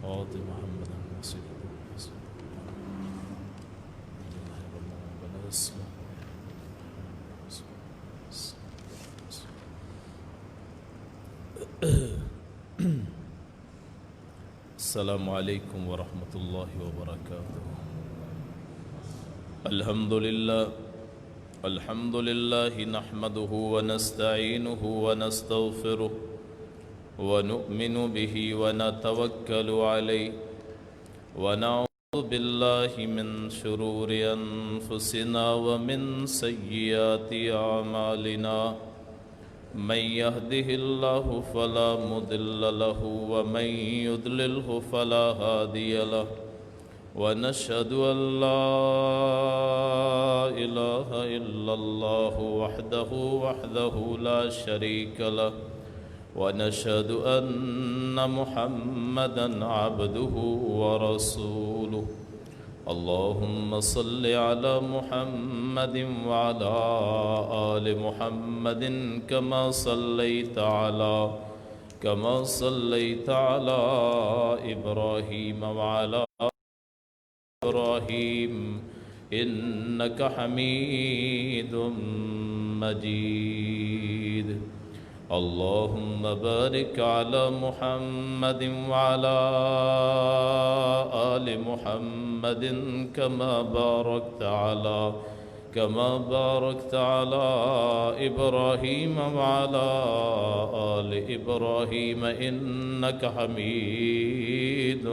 آت محمد وسيلة السلام عليكم ورحمة الله وبركاته. الحمد لله نحمده ونستعينه ونستغفره ونؤمن به ونتوكل عليه ونعوذ بالله من شرور أنفسنا ومن سيئات أعمالنا. من يهده الله فلا مضل له ومن يضلله فلا هادي له. ونشهد أن لا إله إلا الله وحده لا شريك له. ونشهد أن محمدًا عبده ورسوله. اللهم صل على محمد وعلى آل محمد كما صليت على إبراهيم وعلى إبراهيم إنك حميد مجيد. اللهم بارك على محمد وعلى آل محمد كما باركت على إبراهيم وعلى آل إبراهيم إنك حميد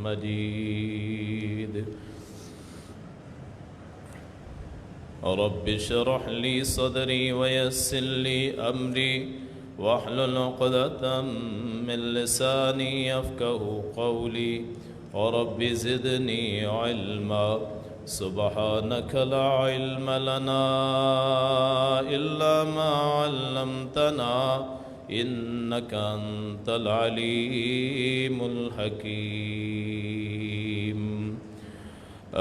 مجيد. رب اشرح لي صدري ويسر لي أمري واحلل عقدة من لساني يفقه قولي. رب زدني علما. سبحانك لا علم لنا إلا ما علمتنا إنك أنت العليم الحكيم.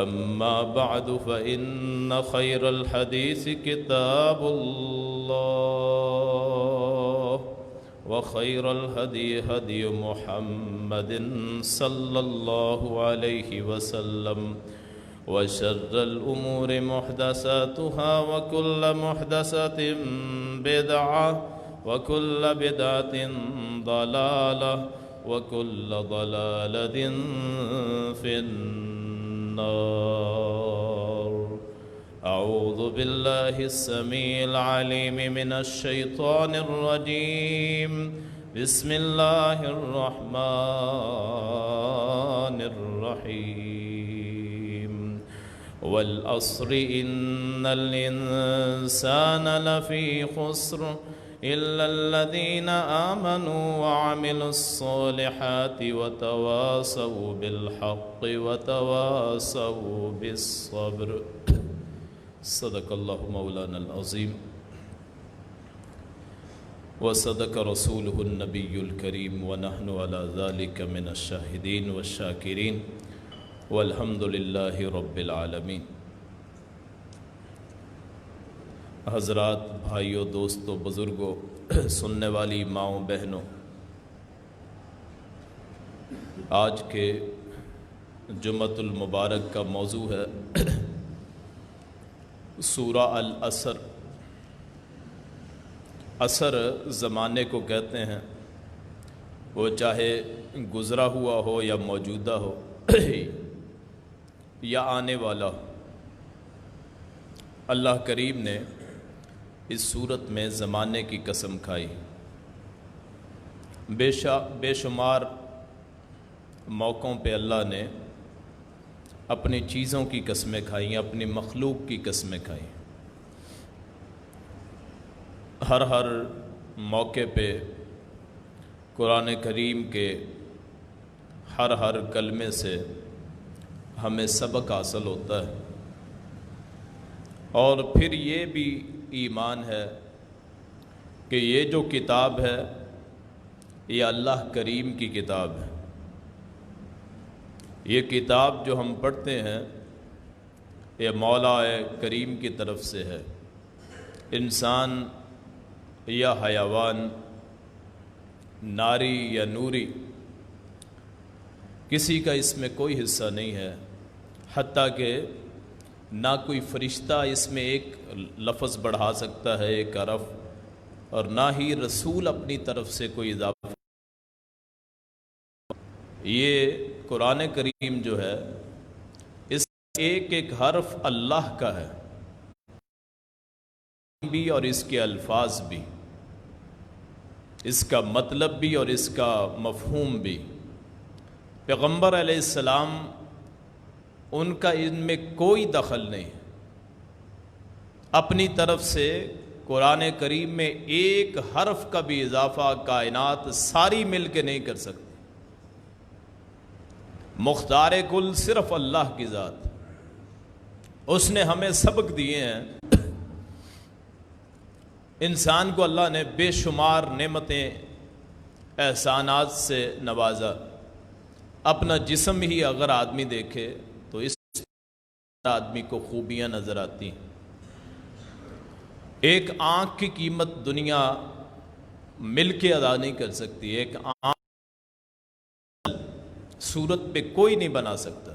أما بعد فإن خير الحديث كتاب الله وخير الهدي هدي محمد صلى الله عليه وسلم وشر الأمور محدثاتها وكل محدثة بدعة وكل بدعة ضلالة وكل ضلالة في النار. أعوذ بالله السميع العليم من الشيطان الرجيم. بسم الله الرحمن الرحيم. والعصر إن الإنسان لفي خسر إلا الذين آمنوا وعملوا الصالحات وتواصوا بالحق وتواصوا بالصبر. صدق الله مولانا العظيم وصدق رسوله النبي الكريم ونحن على ذلك من الشاهدين والشاكرين والحمد لله رب العالمين. حضرات، بھائیوں، دوستوں، بزرگوں، سننے والی ماؤں، بہنوں، آج کے جمعۃ المبارک کا موضوع ہے سورہ العصر. عصر زمانے کو کہتے ہیں، وہ چاہے گزرا ہوا ہو یا موجودہ ہو یا آنے والا ہو. اللہ کریم نے اس صورت میں زمانے کی قسم کھائی. بے شمار موقعوں پہ اللہ نے اپنی چیزوں کی قسمیں کھائیں، اپنی مخلوق کی قسمیں کھائیں. ہر موقع پہ قرآن کریم کے ہر کلمے سے ہمیں سبق حاصل ہوتا ہے. اور پھر یہ بھی ایمان ہے کہ یہ جو کتاب ہے یہ اللہ کریم کی کتاب ہے. یہ کتاب جو ہم پڑھتے ہیں یہ مولا کریم کی طرف سے ہے. انسان یا حیوان، ناری یا نوری، کسی کا اس میں کوئی حصہ نہیں ہے، حتیٰ کہ نہ کوئی فرشتہ اس میں ایک لفظ بڑھا سکتا ہے، ایک حرف، اور نہ ہی رسول اپنی طرف سے کوئی اضافہ۔ یہ قرآن کریم جو ہے اس ایک ایک حرف اللہ کا ہے بھی، اور اس کے الفاظ بھی، اس کا مطلب بھی اور اس کا مفہوم بھی۔ پیغمبر علیہ السلام ان کا ان میں کوئی دخل نہیں، اپنی طرف سے قرآن کریم میں ایک حرف کا بھی اضافہ کائنات ساری مل کے نہیں کر سکتی۔ مختار کل صرف اللہ کی ذات، اس نے ہمیں سبق دیے ہیں۔ انسان کو اللہ نے بے شمار نعمتیں احسانات سے نوازا۔ اپنا جسم ہی اگر آدمی دیکھے تو اس آدمی کو خوبیاں نظر آتی ہیں۔ ایک آنکھ کی قیمت دنیا مل کے ادا نہیں کر سکتی، ایک آنکھ صورت پہ کوئی نہیں بنا سکتا۔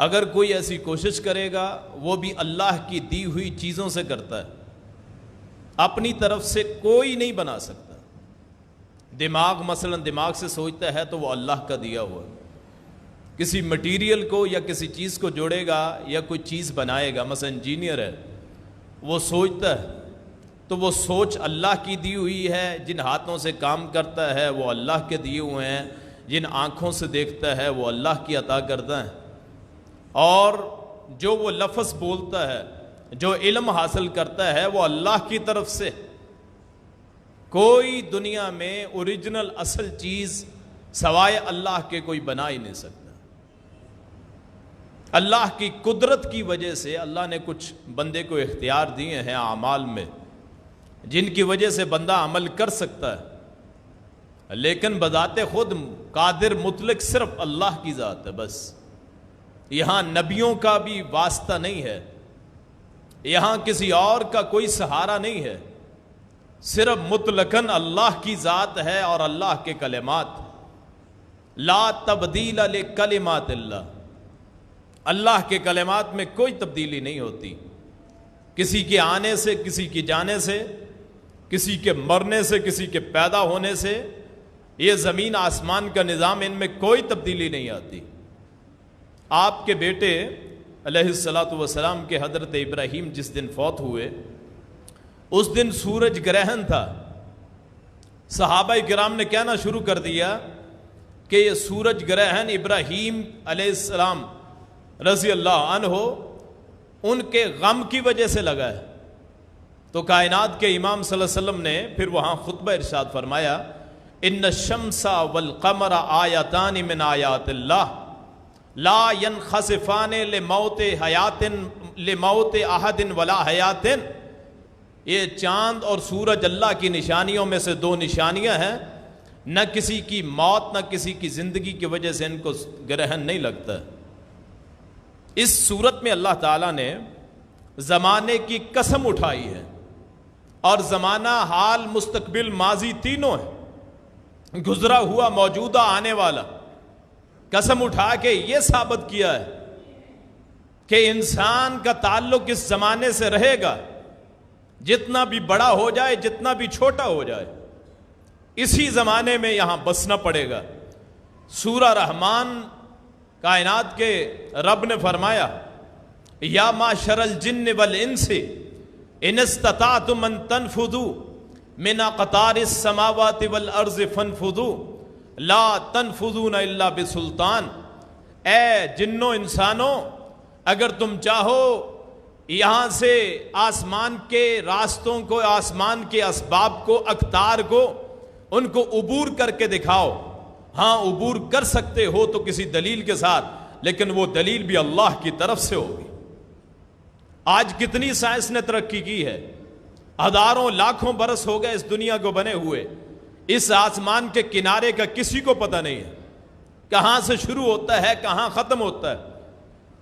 اگر کوئی ایسی کوشش کرے گا وہ بھی اللہ کی دی ہوئی چیزوں سے کرتا ہے، اپنی طرف سے کوئی نہیں بنا سکتا۔ دماغ مثلا دماغ سے سوچتا ہے تو وہ اللہ کا دیا ہوا، کسی مٹیریل کو یا کسی چیز کو جوڑے گا یا کوئی چیز بنائے گا، مثلا انجینئر ہے وہ سوچتا ہے تو وہ سوچ اللہ کی دی ہوئی ہے۔ جن ہاتھوں سے کام کرتا ہے وہ اللہ کے دیے ہوئے ہیں، جن آنکھوں سے دیکھتا ہے وہ اللہ کی عطا کردہ ہیں، اور جو وہ لفظ بولتا ہے، جو علم حاصل کرتا ہے وہ اللہ کی طرف سے۔ کوئی دنیا میں اوریجنل اصل چیز سوائے اللہ کے کوئی بنا ہی نہیں سکتا۔ اللہ کی قدرت کی وجہ سے اللہ نے کچھ بندے کو اختیار دیے ہیں اعمال میں، جن کی وجہ سے بندہ عمل کر سکتا ہے، لیکن بذات خود قادر مطلق صرف اللہ کی ذات ہے بس۔ یہاں نبیوں کا بھی واسطہ نہیں ہے، یہاں کسی اور کا کوئی سہارا نہیں ہے، صرف مطلقاً اللہ کی ذات ہے اور اللہ کے کلمات۔ لا تبدیل لکلمات اللہ، اللہ کے کلمات میں کوئی تبدیلی نہیں ہوتی، کسی کے آنے سے، کسی کے جانے سے، کسی کے مرنے سے، کسی کے پیدا ہونے سے، یہ زمین آسمان کا نظام، ان میں کوئی تبدیلی نہیں آتی۔ آپ کے بیٹے علیہ الصلاۃ والسلام کے حضرت ابراہیم جس دن فوت ہوئے، اس دن سورج گرہن تھا۔ صحابہ کرام نے کہنا شروع کر دیا کہ یہ سورج گرہن ابراہیم علیہ السلام رضی اللہ عنہ ان کے غم کی وجہ سے لگا ہے۔ تو کائنات کے امام صلی اللہ علیہ وسلم نے پھر وہاں خطبہ ارشاد فرمایا، ان الشمس والقمر آیتان من آیات اللہ لا ينخسفان لموت احد ولا حیات۔ یہ چاند اور سورج اللہ کی نشانیوں میں سے دو نشانیاں ہیں، نہ کسی کی موت نہ کسی کی زندگی کی وجہ سے ان کو گرہن نہیں لگتا۔ اس صورت میں اللہ تعالیٰ نے زمانے کی قسم اٹھائی ہے، اور زمانہ، حال، مستقبل، ماضی تینوں ہے، گزرا ہوا، موجودہ، آنے والا۔ قسم اٹھا کے یہ ثابت کیا ہے کہ انسان کا تعلق اس زمانے سے رہے گا، جتنا بھی بڑا ہو جائے، جتنا بھی چھوٹا ہو جائے، اسی زمانے میں یہاں بسنا پڑے گا۔ سورہ رحمان کائنات کے رب نے فرمایا، یا معشر الجن والانس ان استطعتم ان تنفذوا من اقطار السماوات والارض فانفذوا لا تنفذون الا بسلطان۔ اے جنوں انسانوں، اگر تم چاہو یہاں سے آسمان کے راستوں کو، آسمان کے اسباب کو، اقطار کو، ان کو عبور کر کے دکھاؤ۔ ہاں عبور کر سکتے ہو تو کسی دلیل کے ساتھ، لیکن وہ دلیل بھی اللہ کی طرف سے ہوگی۔ آج کتنی سائنس نے ترقی کی ہے، ہزاروں لاکھوں برس ہو گئے اس دنیا کو بنے ہوئے، اس آسمان کے کنارے کا کسی کو پتہ نہیں ہے کہاں سے شروع ہوتا ہے کہاں ختم ہوتا ہے۔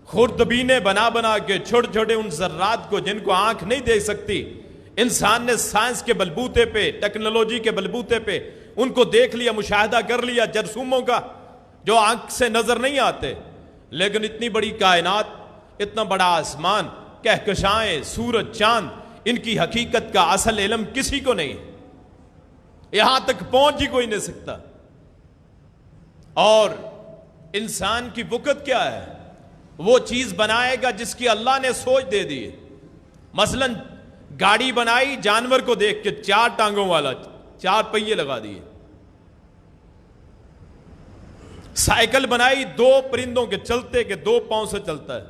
خوردبینیں بنا بنا کے چھوٹے چھوٹے ان ذرات کو جن کو آنکھ نہیں دیکھ سکتی، انسان نے سائنس کے بلبوتے پہ، ٹیکنالوجی کے بلبوتے پہ ان کو دیکھ لیا، مشاہدہ کر لیا جرثوموں کا، جو آنکھ سے نظر نہیں آتے، لیکن اتنی بڑی کائنات، اتنا بڑا آسمان، کہکشائیں، سورج، چاند، ان کی حقیقت کا اصل علم کسی کو نہیں ہے، یہاں تک پہنچ ہی کوئی نہیں سکتا۔ اور انسان کی وقت کیا ہے؟ وہ چیز بنائے گا جس کی اللہ نے سوچ دے دی ہے۔ مثلا گاڑی بنائی جانور کو دیکھ کے، 4 ٹانگوں والا، 4 پہیے لگا دیے۔ سائیکل بنائی 2 پرندوں کے چلتے کے 2 پاؤں سے چلتا ہے۔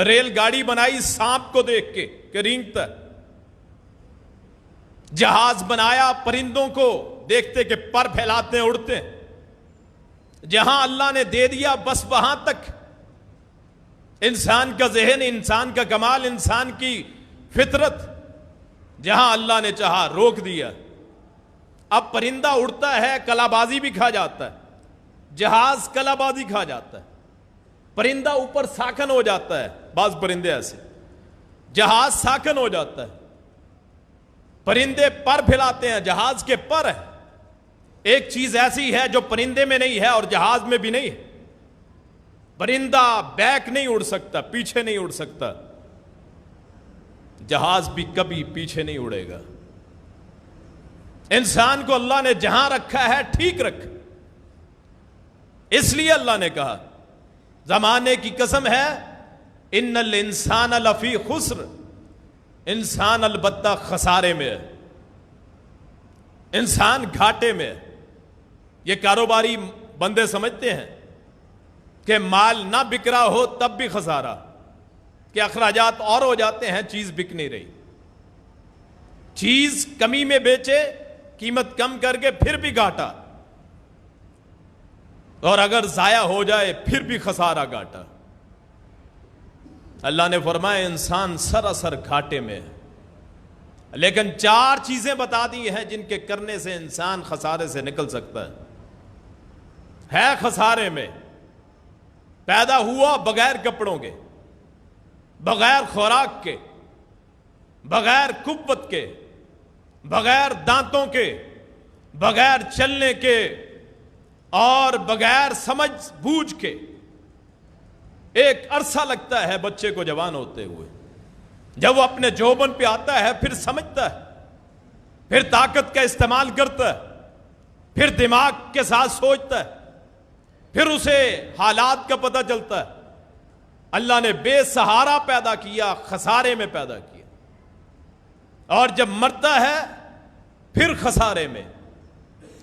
ریل گاڑی بنائی سانپ کو دیکھ کے کہ رینگتا ہے۔ جہاز بنایا پرندوں کو دیکھتے کہ پر پھیلاتے ہیں، اڑتے ہیں۔ جہاں اللہ نے دے دیا بس وہاں تک۔ انسان کا ذہن، انسان کا کمال، انسان کی فطرت، جہاں اللہ نے چاہا روک دیا۔ اب پرندہ اڑتا ہے، کلا بازی بھی کھا جاتا ہے، جہاز کلا بازی کھا جاتا ہے، پرندہ اوپر ساکن ہو جاتا ہے، بعض پرندے ایسے، جہاز ساکن ہو جاتا ہے۔ پرندے پر پھیلاتے ہیں، جہاز کے پر ہے۔ ایک چیز ایسی ہے جو پرندے میں نہیں ہے اور جہاز میں بھی نہیں ہے۔ پرندہ بیک نہیں اڑ سکتا، پیچھے نہیں اڑ سکتا، جہاز بھی کبھی پیچھے نہیں اڑے گا۔ انسان کو اللہ نے جہاں رکھا ہے ٹھیک رکھا، اس لیے اللہ نے کہا، زمانے کی قسم ہے، ان الانسان لفی خسر، انسان البتہ خسارے میں ہے، انسان گھاٹے میں ہے۔ یہ کاروباری بندے سمجھتے ہیں کہ مال نہ بک رہا ہو تب بھی خسارہ، کہ اخراجات اور ہو جاتے ہیں، چیز بک نہیں رہی، چیز کمی میں بیچے، قیمت کم کر کے پھر بھی گھاٹا، اور اگر ضائع ہو جائے پھر بھی خسارہ گھاٹا۔ اللہ نے فرمایا انسان سراسر گھاٹے میں ہے، لیکن 4 چیزیں بتا دی ہیں جن کے کرنے سے انسان خسارے سے نکل سکتا ہے خسارے میں۔ پیدا ہوا بغیر کپڑوں کے، بغیر خوراک کے، بغیر قوت کے، بغیر دانتوں کے، بغیر چلنے کے، اور بغیر سمجھ بوجھ کے۔ ایک عرصہ لگتا ہے بچے کو جوان ہوتے ہوئے، جب وہ اپنے جوبن پہ آتا ہے پھر سمجھتا ہے، پھر طاقت کا استعمال کرتا ہے، پھر دماغ کے ساتھ سوچتا ہے، پھر اسے حالات کا پتہ چلتا ہے۔ اللہ نے بے سہارا پیدا کیا، خسارے میں پیدا کیا، اور جب مرتا ہے پھر خسارے میں،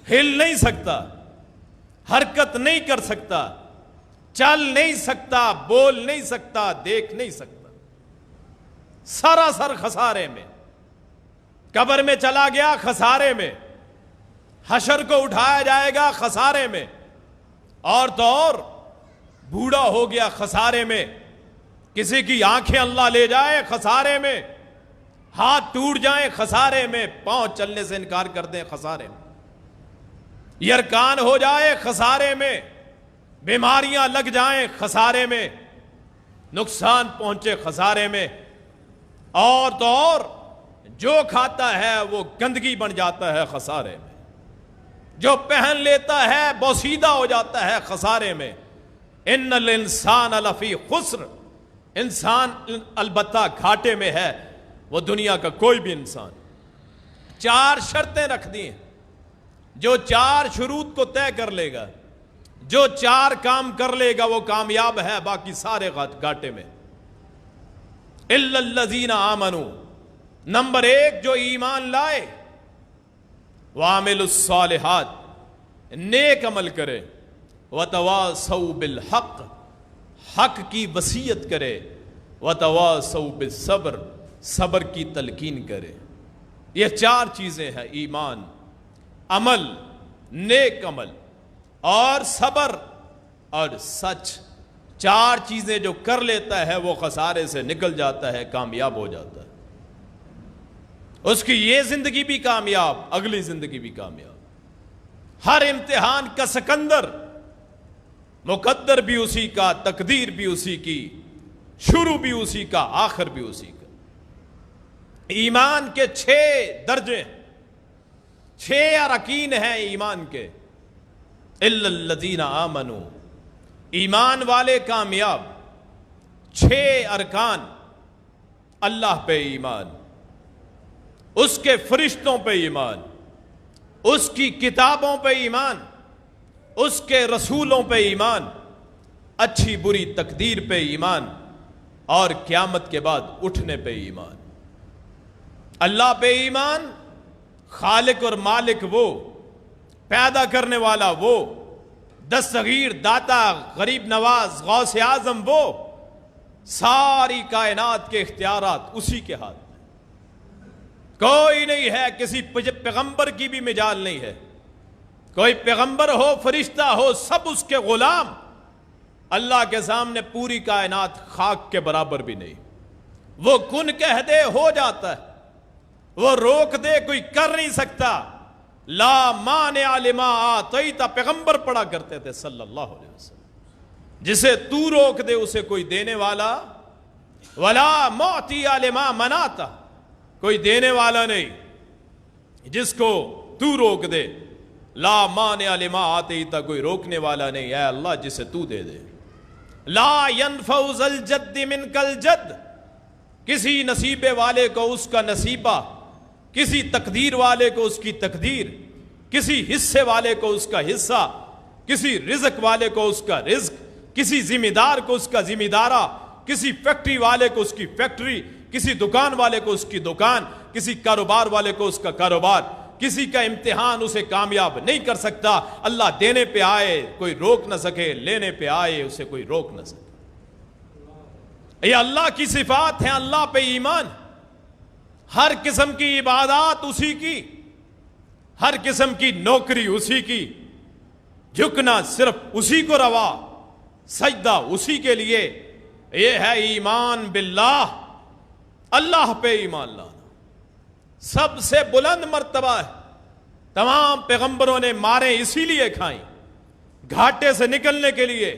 ہل نہیں سکتا، حرکت نہیں کر سکتا، چل نہیں سکتا، بول نہیں سکتا، دیکھ نہیں سکتا، سراسر خسارے میں۔ قبر میں چلا گیا خسارے میں، حشر کو اٹھایا جائے گا خسارے میں، اور تو اور بوڑھا ہو گیا خسارے میں، کسی کی آنکھیں اللہ لے جائے خسارے میں، ہاتھ ٹوٹ جائیں خسارے میں، پاؤں چلنے سے انکار کر دیں خسارے میں، یرکان ہو جائے خسارے میں، بیماریاں لگ جائیں خسارے میں، نقصان پہنچے خسارے میں، اور تو اور جو کھاتا ہے وہ گندگی بن جاتا ہے خسارے میں، جو پہن لیتا ہے بوسیدہ ہو جاتا ہے خسارے میں۔ ان الانسان لفی خسر، انسان البتہ گھاٹے میں ہے، وہ دنیا کا کوئی بھی انسان۔ 4 شرطیں رکھ دی ہیں، جو 4 شروط کو طے کر لے گا، جو 4 کام کر لے گا وہ کامیاب ہے، باقی سارے گھاٹے میں۔ الا الذین آمنوا، نمبر 1 جو ایمان لائے، وعملوا الصالحات، نیک عمل کرے، وتواصوا بالحق، حق کی وصیت کرے، وتواصوا بالصبر، صبر کی تلقین کرے۔ یہ 4 چیزیں ہیں، ایمان، عمل، نیک عمل اور صبر اور سچ۔ 4 چیزیں جو کر لیتا ہے وہ خسارے سے نکل جاتا ہے، کامیاب ہو جاتا ہے، اس کی یہ زندگی بھی کامیاب، اگلی زندگی بھی کامیاب۔ ہر امتحان کا سکندر، مقدر بھی اسی کا، تقدیر بھی اسی کی، شروع بھی اسی کا، آخر بھی اسی کا۔ ایمان کے 6 درجے، 6 ارکین ہیں ایمان کے۔ الا الذین آمنوا، ایمان والے کامیاب۔ 6 ارکان، اللہ پہ ایمان، اس کے فرشتوں پہ ایمان، اس کی کتابوں پہ ایمان، اس کے رسولوں پہ ایمان، اچھی بری تقدیر پہ ایمان، اور قیامت کے بعد اٹھنے پہ ایمان۔ اللہ پہ ایمان، خالق اور مالک وہ، پیدا کرنے والا وہ، دستگیر، داتا، غریب نواز، غوث اعظم وہ، ساری کائنات کے اختیارات اسی کے ہاتھ میں، کوئی نہیں ہے، کسی پیغمبر کی بھی مجال نہیں ہے، کوئی پیغمبر ہو، فرشتہ ہو، سب اس کے غلام، اللہ کے سامنے پوری کائنات خاک کے برابر بھی نہیں۔ وہ کن کہہ دے ہو جاتا ہے، وہ روک دے کوئی کر نہیں سکتا۔ لا مانع لما اعطیت، پیغمبر پڑھا کرتے تھے صلی اللہ علیہ وسلم، جسے تو روک دے اسے کوئی دینے والا، ولا معطی لما منعت، کوئی دینے والا نہیں جس کو تو روک دے۔ لا مانع لما اعطیت، کوئی روکنے والا نہیں، اے اللہ جسے تو دے دے۔ لا ينفع ذا الجد منک الجد، کسی نصیبے والے کو اس کا نصیبہ، کسی تقدیر والے کو اس کی تقدیر، کسی حصے والے کو اس کا حصہ، کسی رزق والے کو اس کا رزق، کسی ذمہ دار کو اس کا ذمہ دارہ، کسی فیکٹری والے کو اس کی فیکٹری، کسی دکان والے کو اس کی دکان، کسی کاروبار والے کو اس کا کاروبار، کسی کا امتحان اسے کامیاب نہیں کر سکتا۔ اللہ دینے پہ آئے کوئی روک نہ سکے، لینے پہ آئے اسے کوئی روک نہ سکے۔ یہ اللہ کی صفات ہیں، اللہ پہ ایمان، ہر قسم کی عبادات اسی کی، ہر قسم کی نوکری اسی کی، جھکنا صرف اسی کو روا، سجدہ اسی کے لیے۔ یہ ہے ایمان باللہ، اللہ پہ ایمان لانا، سب سے بلند مرتبہ ہے۔ تمام پیغمبروں نے ماریں اسی لیے کھائیں، گھاٹے سے نکلنے کے لیے،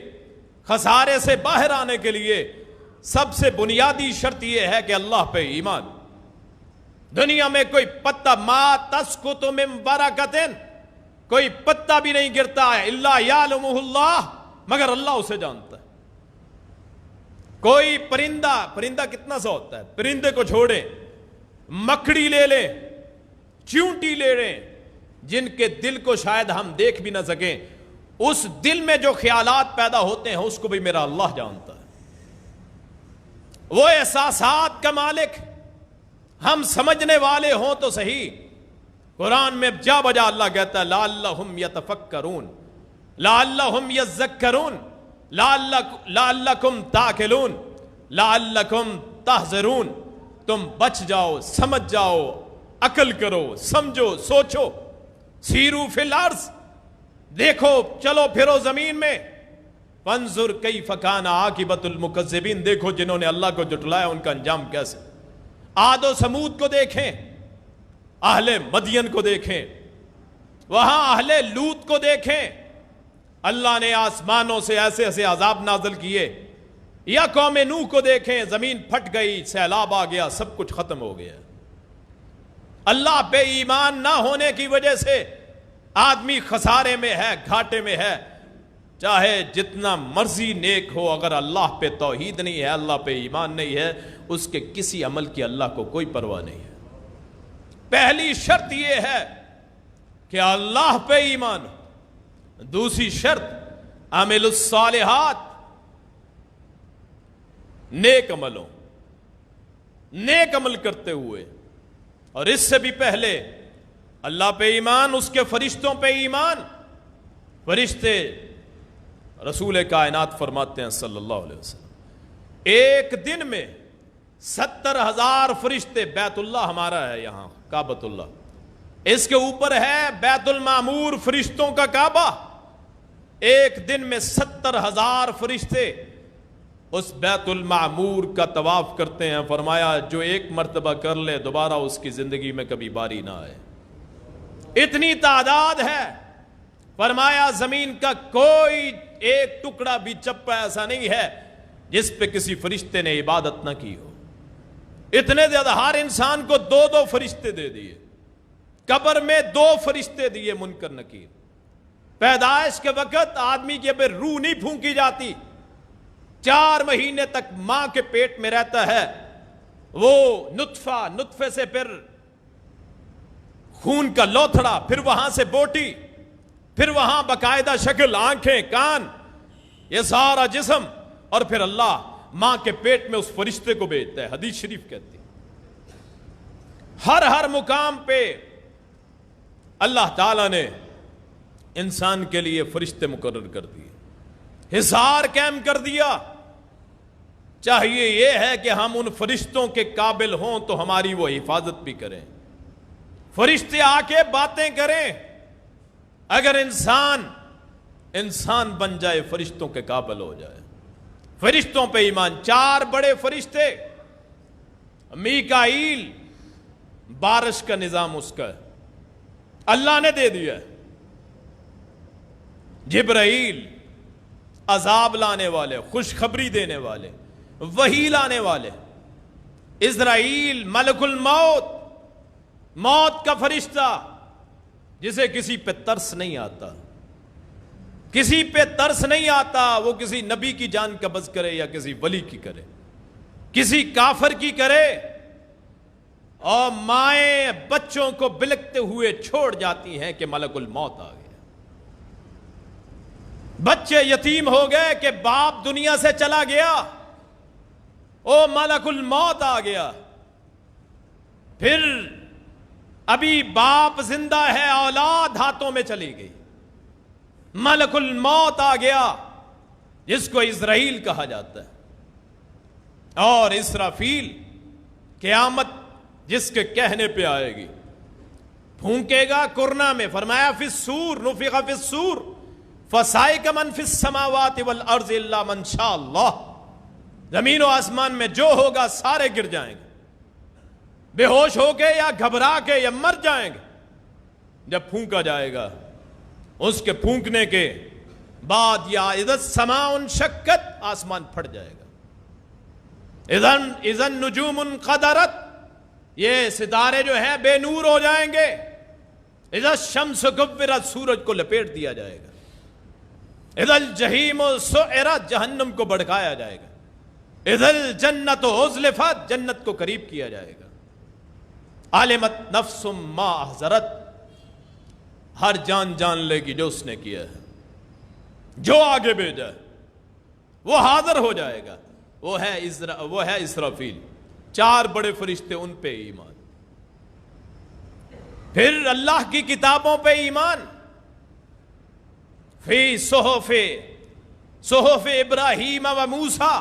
خسارے سے باہر آنے کے لیے۔ سب سے بنیادی شرط یہ ہے کہ اللہ پہ ایمان۔ دنیا میں کوئی پتا، ما تسقط من برکۃ، کوئی پتا بھی نہیں گرتا ہے الا یعلمہ اللہ، مگر اللہ اسے جانتا ہے۔ کوئی پرندہ کتنا سا ہوتا ہے، پرندے کو چھوڑیں، مکڑی لے لیں، چیونٹی لے لیں، جن کے دل کو شاید ہم دیکھ بھی نہ سکیں، اس دل میں جو خیالات پیدا ہوتے ہیں اس کو بھی میرا اللہ جانتا ہے۔ وہ احساسات کا مالک، ہم سمجھنے والے ہوں تو صحیح۔ قرآن میں جا بجا اللہ کہتا ہے لعلہم یتفکرون، لعلہم یذکرون، لعلکم تاکلون، لعلکم تحذرون، تم بچ جاؤ، سمجھ جاؤ، عقل کرو، سمجھو، سوچو۔ سیرو فی الارض، دیکھو چلو پھرو زمین میں، فانظر کیف کان عاقبۃ المکذبین، دیکھو جنہوں نے اللہ کو جھٹلایا ان کا انجام کیسے۔ عاد و سمود کو دیکھیں، اہل مدین کو دیکھیں، وہاں اہل لوط کو دیکھیں، اللہ نے آسمانوں سے ایسے ایسے عذاب نازل کیے۔ یا قوم نوح کو دیکھیں، زمین پھٹ گئی، سیلاب آ گیا، سب کچھ ختم ہو گیا۔ اللہ پہ ایمان نہ ہونے کی وجہ سے آدمی خسارے میں ہے، گھاٹے میں ہے، چاہے جتنا مرضی نیک ہو، اگر اللہ پہ توحید نہیں ہے، اللہ پہ ایمان نہیں ہے، اس کے کسی عمل کی اللہ کو کوئی پرواہ نہیں ہے۔ پہلی شرط یہ ہے کہ اللہ پہ ایمان ہو، دوسری شرط عمل الصالحات، نیک عملوں، نیک عمل کرتے ہوئے، اور اس سے بھی پہلے اللہ پہ ایمان، اس کے فرشتوں پہ ایمان۔ فرشتے، رسول کائنات فرماتے ہیں صلی اللہ علیہ وسلم، ایک دن میں 70,000 فرشتے، بیت اللہ ہمارا ہے یہاں کعبۃ اللہ، اس کے اوپر ہے بیت المعمور، فرشتوں کا کعبہ، ایک دن میں 70,000 فرشتے اس بیت المعمور کا طواف کرتے ہیں۔ فرمایا جو ایک مرتبہ کر لے دوبارہ اس کی زندگی میں کبھی باری نہ آئے، اتنی تعداد ہے۔ فرمایا زمین کا کوئی ایک ٹکڑا بھی چپا ایسا نہیں ہے جس پہ کسی فرشتے نے عبادت نہ کی ہو۔ اتنے زیادہ، ہر انسان کو 2 فرشتے دے دیے، قبر میں 2 فرشتے دیے، منکر نکیر، پیدائش کے وقت آدمی کی ابھی روح نہیں پھونکی جاتی، 4 مہینے تک ماں کے پیٹ میں رہتا ہے وہ نطفہ، نطفے سے پھر خون کا لوتھڑا، پھر وہاں سے بوٹی، پھر وہاں باقاعدہ شکل، آنکھیں، کان، یہ سارا جسم، اور پھر اللہ ماں کے پیٹ میں اس فرشتے کو بھیجتا ہے۔ حدیث شریف کہتی ہے ہر مقام پہ اللہ تعالیٰ نے انسان کے لیے فرشتے مقرر کر دیے، حصار قائم کر دیا۔ چاہیے یہ ہے کہ ہم ان فرشتوں کے قابل ہوں تو ہماری وہ حفاظت بھی کریں، فرشتے آ کے باتیں کریں۔ اگر انسان بن جائے، فرشتوں کے قابل ہو جائے، فرشتوں پہ ایمان۔ 4 بڑے فرشتے، میکائیل بارش کا نظام اس کا ہے، اللہ نے دے دیا ہے۔ جبرائیل عذاب لانے والے، خوشخبری دینے والے، وحی لانے والے۔ اسرائیل ملک الموت، موت کا فرشتہ، جسے کسی پہ ترس نہیں آتا، کسی پہ ترس نہیں آتا، وہ کسی نبی کی جان قبض کرے یا کسی ولی کی کرے، کسی کافر کی کرے، اور مائیں بچوں کو بلکتے ہوئے چھوڑ جاتی ہیں کہ ملک الموت آ گیا۔ بچے یتیم ہو گئے کہ باپ دنیا سے چلا گیا، او ملک الموت آ گیا۔ پھر ابھی باپ زندہ ہے، اولاد ہاتھوں میں چلی گئی، ملک الموت آ گیا، جس کو اسرائیل کہا جاتا ہے۔ اور اسرافیل قیامت جس کے کہنے پہ آئے گی، پھونکے گا کرنا میں، فرمایا فی السور، نفخ فی السور فصائق من فی السماوات والارض الا من شاء اللہ۔ زمین و آسمان میں جو ہوگا سارے گر جائیں گے، بے ہوش ہو کے یا گھبرا کے یا مر جائیں گے۔ جب پھونکا جائے گا، اس کے پھونکنے کے بعد یا اذا السماء انشقت، آسمان پھٹ جائے گا، اذا النجوم انقدرت، یہ ستارے جو ہیں بے نور ہو جائیں گے، اذا الشمس کورت، سورج کو لپیٹ دیا جائے گا، اذا الجحیم سعرت، جہنم کو بھڑکایا جائے گا، اذا الجنت ازلفت، جنت کو قریب کیا جائے گا، علمت نفس ما احضرت، ہر جان لے گی جو اس نے کیا ہے، جو آگے بھیجا ہے وہ حاضر ہو جائے گا۔ وہ ہے اسرافیل، 4 بڑے فرشتے، ان پہ ایمان۔ پھر اللہ کی کتابوں پہ ایمان، فی صحف ابراہیم و موسیٰ،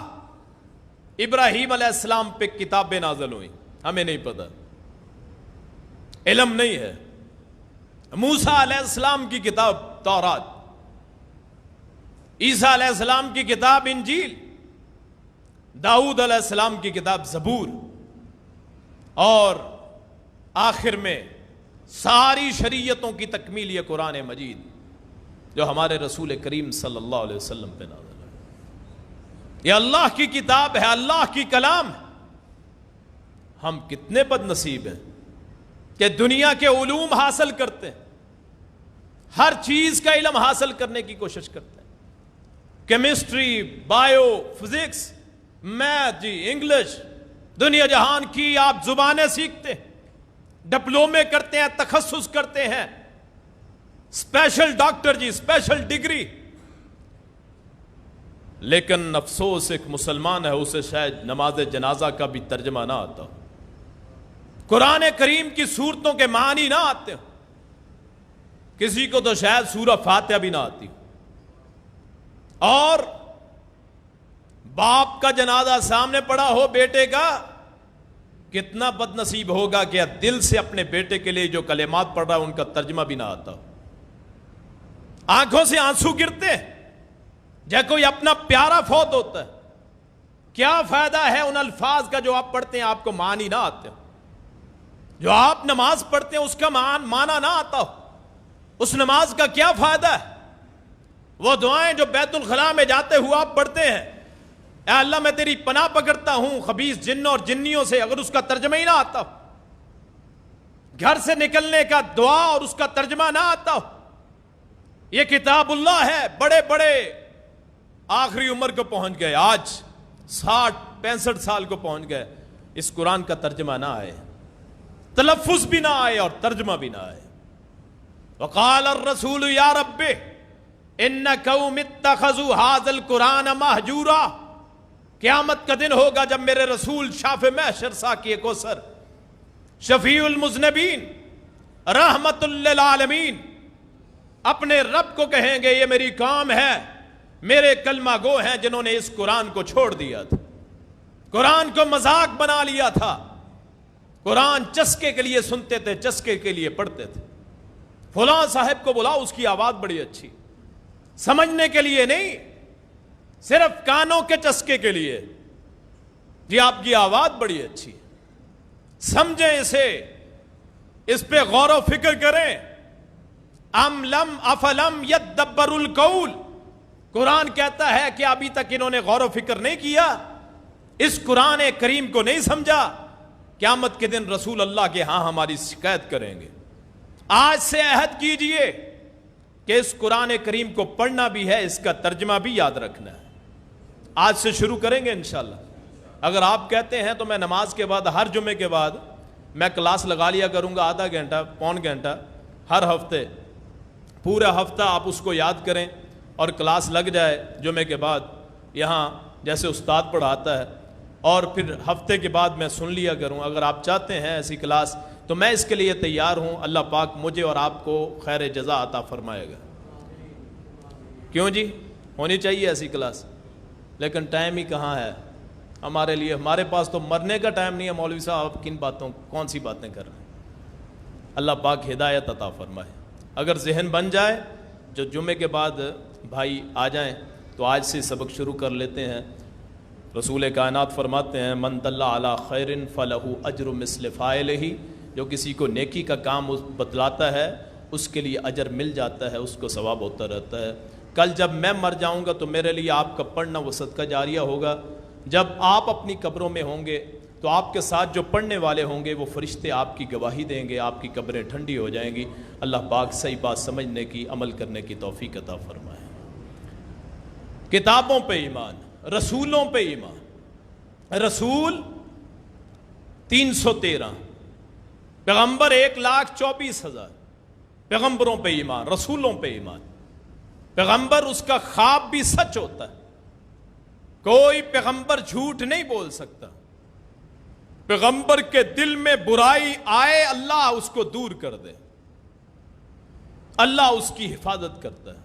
ابراہیم علیہ السلام پہ کتابیں نازل ہوئیں، ہمیں نہیں پتا، علم نہیں ہے۔ موسیٰ علیہ السلام کی کتاب تورات، عیسیٰ علیہ السلام کی کتاب انجیل، داؤد علیہ السلام کی کتاب زبور، اور آخر میں ساری شریعتوں کی تکمیل یہ قرآن مجید جو ہمارے رسول کریم صلی اللہ علیہ وسلم پہ نازل ہے۔ یہ اللہ کی کتاب ہے، اللہ کی کلام ہے۔ ہم کتنے بد نصیب ہیں کہ دنیا کے علوم حاصل کرتے ہیں، ہر چیز کا علم حاصل کرنے کی کوشش کرتے ہیں، کیمسٹری، بائیو، فزکس، میتھ، جی انگلش، دنیا جہان کی آپ زبانیں سیکھتے ہیں، ڈپلومے کرتے ہیں، تخصص کرتے ہیں، اسپیشل ڈاکٹر جی، اسپیشل ڈگری، لیکن افسوس ایک مسلمان ہے، اسے شاید نماز جنازہ کا بھی ترجمہ نہ آتا، قرآن کریم کی صورتوں کے معنی نہ آتے، کسی کو تو شاید سورہ فاتحہ بھی نہ آتی، اور باپ کا جنازہ سامنے پڑا ہو بیٹے کا، کتنا بد نصیب ہوگا کہ دل سے اپنے بیٹے کے لیے جو کلمات پڑھ رہا ہے ان کا ترجمہ بھی نہ آتا، آنکھوں سے آنسو گرتے ہیں جب کوئی اپنا پیارا فوت ہوتا ہے۔ کیا فائدہ ہے ان الفاظ کا جو آپ پڑھتے ہیں، آپ کو معنی نہ آتے ہو، جو آپ نماز پڑھتے ہیں اس کا معنی نہ آتا ہو، اس نماز کا کیا فائدہ ہے؟ وہ دعائیں جو بیت الخلاء میں جاتے ہوئے آپ پڑھتے ہیں، اے اللہ میں تیری پناہ پکڑتا ہوں خبیث جنوں اور جنیوں سے، اگر اس کا ترجمہ ہی نہ آتا ہو، گھر سے نکلنے کا دعا اور اس کا ترجمہ نہ آتا ہو، یہ کتاب اللہ ہے. بڑے بڑے آخری عمر کو پہنچ گئے, آج 60-65 سال کو پہنچ گئے, اس قرآن کا ترجمہ نہ آئے, تلفظ بھی نہ آئے اور ترجمہ بھی نہ آئے. وقال الرسول یا رب ان قوم اتخذوا هذا القرآن مہجورا. قیامت کا دن ہوگا جب میرے رسول شاف محشر ساقی کوثر شفیع المذنبین رحمت للعالمین اپنے رب کو کہیں گے یہ میری قوم ہے, میرے کلمہ گو ہیں جنہوں نے اس قرآن کو چھوڑ دیا تھا, قرآن کو مذاق بنا لیا تھا, قرآن چسکے کے لیے سنتے تھے, چسکے کے لیے پڑھتے تھے. فلاں صاحب کو بلا, اس کی آواز بڑی اچھی, سمجھنے کے لیے نہیں, صرف کانوں کے چسکے کے لیے. جی آپ کی آواز بڑی اچھی, سمجھیں اسے, اس پہ غور و فکر کریں. ام لم افلم یدبر القول, قرآن کہتا ہے کہ ابھی تک انہوں نے غور و فکر نہیں کیا, اس قرآن کریم کو نہیں سمجھا. قیامت کے دن رسول اللہ کے ہاں ہماری شکایت کریں گے. آج سے عہد کیجئے کہ اس قرآن کریم کو پڑھنا بھی ہے, اس کا ترجمہ بھی یاد رکھنا ہے. آج سے شروع کریں گے انشاءاللہ. اگر آپ کہتے ہیں تو میں نماز کے بعد, ہر جمعے کے بعد میں کلاس لگا لیا کروں گا, آدھا گھنٹہ پون گھنٹہ ہر ہفتے, پورا ہفتہ آپ اس کو یاد کریں اور کلاس لگ جائے جمعے کے بعد یہاں جیسے استاد پڑھاتا ہے, اور پھر ہفتے کے بعد میں سن لیا کروں. اگر آپ چاہتے ہیں ایسی کلاس تو میں اس کے لیے تیار ہوں. اللہ پاک مجھے اور آپ کو خیر جزا عطا فرمائے گا. کیوں جی, ہونی چاہیے ایسی کلاس, لیکن ٹائم ہی کہاں ہے ہمارے لیے. ہمارے پاس تو مرنے کا ٹائم نہیں ہے. مولوی صاحب آپ کن باتوں, کون سی باتیں کر رہے ہیں؟ اللہ پاک ہدایت عطا فرمائے. اگر ذہن بن جائے, جو جمعے کے بعد بھائی آ جائیں تو آج سے سبق شروع کر لیتے ہیں. رسول کائنات فرماتے ہیں من دل علی خیر فلہ اجر مثل فاعلہ, جو کسی کو نیکی کا کام بتلاتا ہے اس کے لیے اجر مل جاتا ہے, اس کو ثواب ہوتا رہتا ہے. کل جب میں مر جاؤں گا تو میرے لیے آپ کا پڑھنا وہ صدقہ جاریہ ہوگا. جب آپ اپنی قبروں میں ہوں گے تو آپ کے ساتھ جو پڑھنے والے ہوں گے وہ فرشتے آپ کی گواہی دیں گے, آپ کی قبریں ٹھنڈی ہو جائیں گی. اللہ پاک صحیح بات سمجھنے کی, عمل کرنے کی توفیق عطا فرمائے. کتابوں پہ ایمان, رسولوں پہ ایمان. رسول 313, پیغمبر 1,24,000. پیغمبروں پہ ایمان, رسولوں پہ ایمان. پیغمبر اس کا خواب بھی سچ ہوتا ہے, کوئی پیغمبر جھوٹ نہیں بول سکتا. پیغمبر کے دل میں برائی آئے اللہ اس کو دور کر دے, اللہ اس کی حفاظت کرتا ہے.